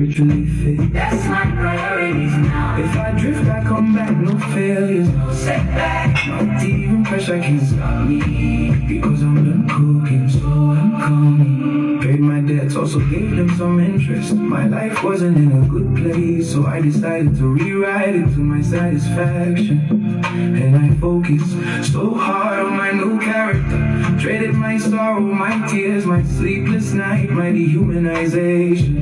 spiritually fit. That's my priorities now. If I drift, I come back, no failures, No setback. not even pressure can stop me. Because I'm done cooking, so I'm coming. Paid my debts, also gave them some interest. My life wasn't in a good place, so I decided to rewrite it to my satisfaction. And I focused so hard on my new character. Traded my sorrow, my tears, my sleepless night, my dehumanization.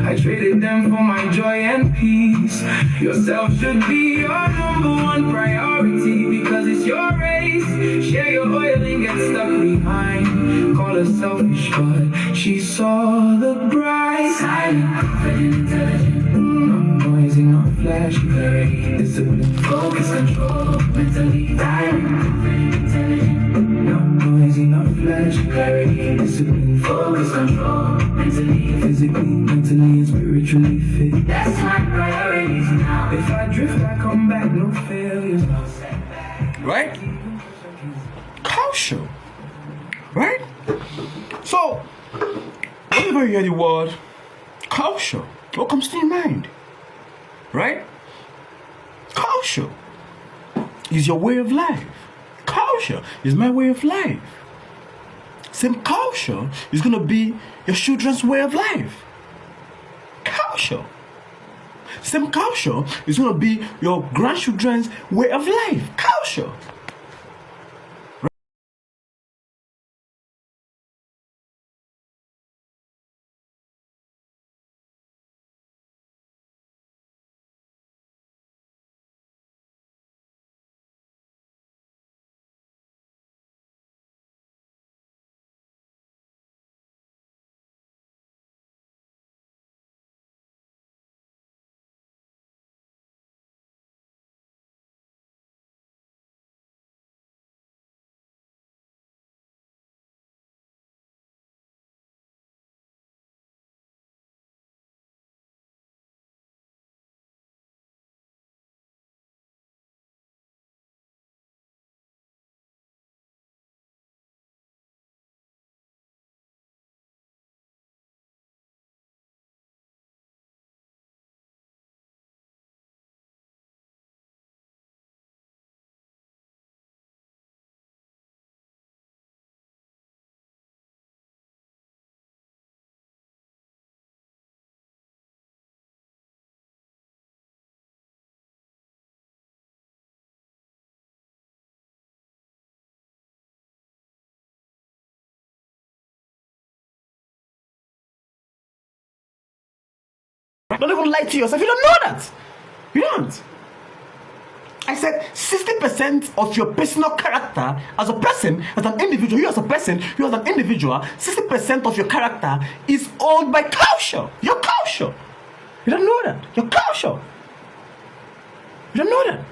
I traded them for my joy and peace. Yourself should be your number one priority, because it's your race. Share your oil and get stuck behind. Call her selfish, but she saw the bright side. Silent, confident, intelligent. Not noisy, not flashy, Clarity, discipline, focus, control. Mentally tiring, confident, intelligent. not noisy, not flashy, Clarity, discipline, focus, control. Mentally, physically, mentally, and spiritually fit. that's my priorities now. If I drift, I come back, no failures. No setback. Right? Culture. Right? So, whenever you hear the word culture, what comes to your mind? Right? Culture is your way of life. Culture is my way of life. Same culture is going to be your children's way of life. Culture. Same culture is going to be your grandchildren's way of life. Culture. Don't even lie to yourself. You don't know that. You don't. I said 60% of your personal character as a person, as an individual, you as a person, you as an individual, 60% of your character is owned by culture. Your culture. You don't know that. Your culture. You don't know that.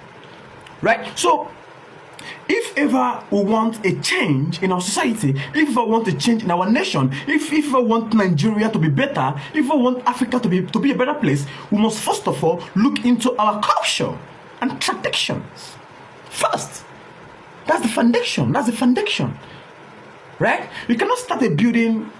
Right? So, if ever we want a change in our society, if we want a change in our nation, if we want Nigeria to be better, if we want Africa to be a better place, we must first of all look into our culture and traditions. First. That's the foundation. That's the foundation. Right? You cannot start a building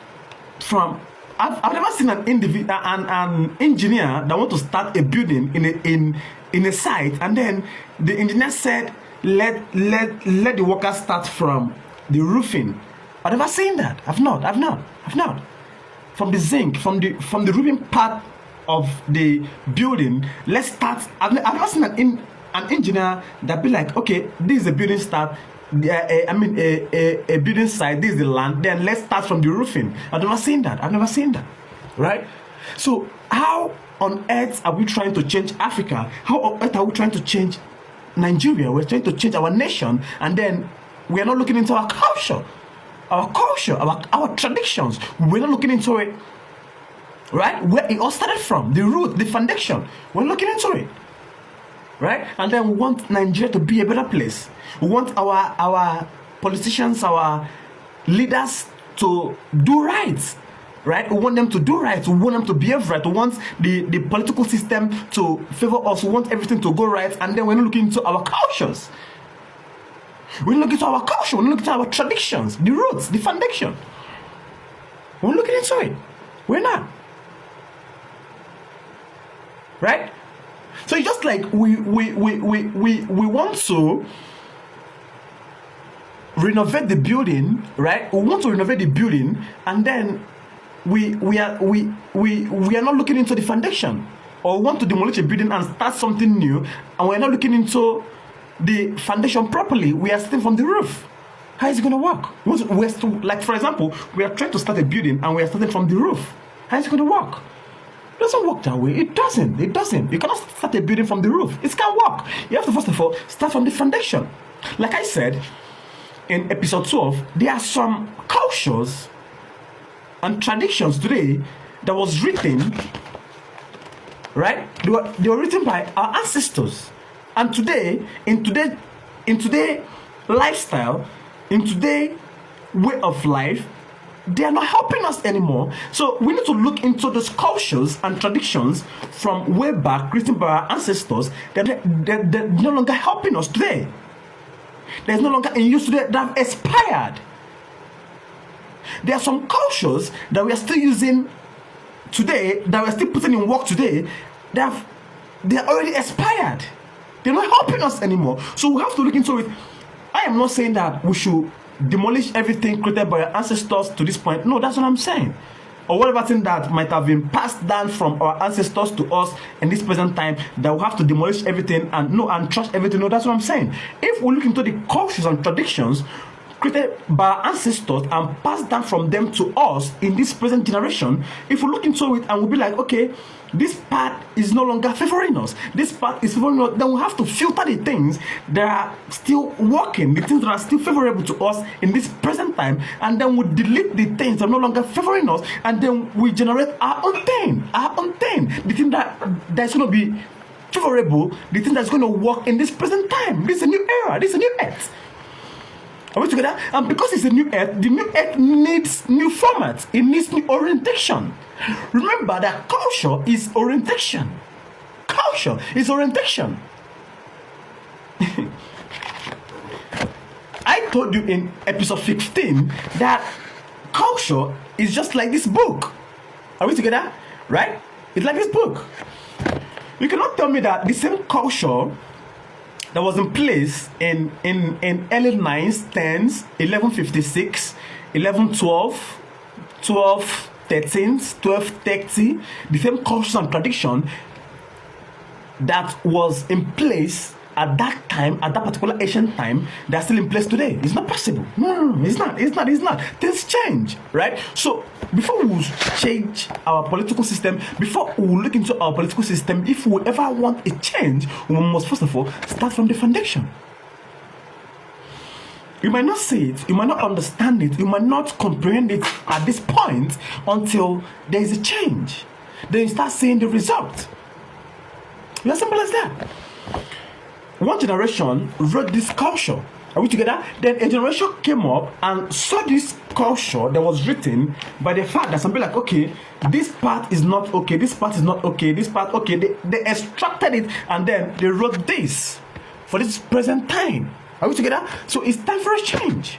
from... I've never seen an engineer that want to start a building in a site, and then the engineer said, let the workers start from the roofing. I've never seen that. I've not. From the zinc, from the roofing part of the building, let's start. I've never seen an engineer that be like, okay, this is a building start. A building site, this is the land, then let's start from the roofing. I've never seen that. Right? So how on earth are we trying to change Africa? How on earth are we trying to change Nigeria? We're trying to change our nation, and then we are not looking into our culture, our traditions. We're not looking into it. Right? Where it all started from, the root, the foundation. We're looking into it. Right? And then we want Nigeria to be a better place. We want our politicians, our leaders to do right. Right? We want them to do right. We want them to behave right. We want the political system to favor us. We want everything to go right. And then we're not looking into our cultures. We're looking into our culture. We're looking into our traditions, the roots, the foundation. We're looking into it. We're not. right? So it's just like we want to renovate the building, right? We want to renovate the building, and then we are not looking into the foundation, or we want to demolish a building and start something new, and we're not looking into the foundation properly. We are starting from the roof. How is it going to work? Like, for example, we are trying to start a building and we are starting from the roof. How is it going to work? It doesn't work that way. It doesn't. You cannot start a building from the roof. It can't work. You have to first of all start from the foundation. Like I said in episode 12, there are some cultures and traditions today that was written, right? They were written by our ancestors. And today, in today lifestyle, in today way of life, they are not helping us anymore. So we need to look into those cultures and traditions from way back, written by our ancestors, that they're no longer helping us today. There's no longer in use today, that have expired. There are some cultures that we are still using today, that we're still putting in work today, they are already expired. They're not helping us anymore. So we have to look into it. I am not saying that we should demolish everything created by our ancestors to this point. No, that's what I'm saying. Or whatever thing that might have been passed down from our ancestors to us in this present time, that we have to demolish everything and trash everything. No, that's what I'm saying. If we look into the cultures and traditions created by our ancestors and passed down from them to us in this present generation, if we look into it and we'll be like, okay, this part is no longer favoring us, this part is favoring us, then we have to filter the things that are still working, the things that are still favorable to us in this present time, and then we delete the things that are no longer favoring us, and then we generate our own thing, the thing that's going to be favorable, the thing that's going to work in this present time. This is a new era, this is a new earth. Are we together? And because it's a new earth, the new earth needs new format. It needs new orientation. Remember that culture is orientation. Culture is orientation. I told you in episode 15 that culture is just like this book. Are we together? Right? It's like this book. You cannot tell me that the same culture that was in place in early 9s, 10s, 1156, 1112, 1213, 1230, the same cultures and tradition that was in place at that time, at that particular ancient time, they're still in place today. It's not possible. No, it's not. Things change, right? So before we change our political system, before we look into our political system, if we ever want a change, we must first of all start from the foundation. You might not see it, you might not understand it, you might not comprehend it at this point until there is a change. Then you start seeing the result. It's as simple as that. One generation wrote this culture. Are we together? Then a generation came up and saw this culture that was written by the fact that somebody like, okay, this part is not okay, this part is not okay, this part okay. They extracted it and then they wrote this for this present time. Are we together? So it's time for a change.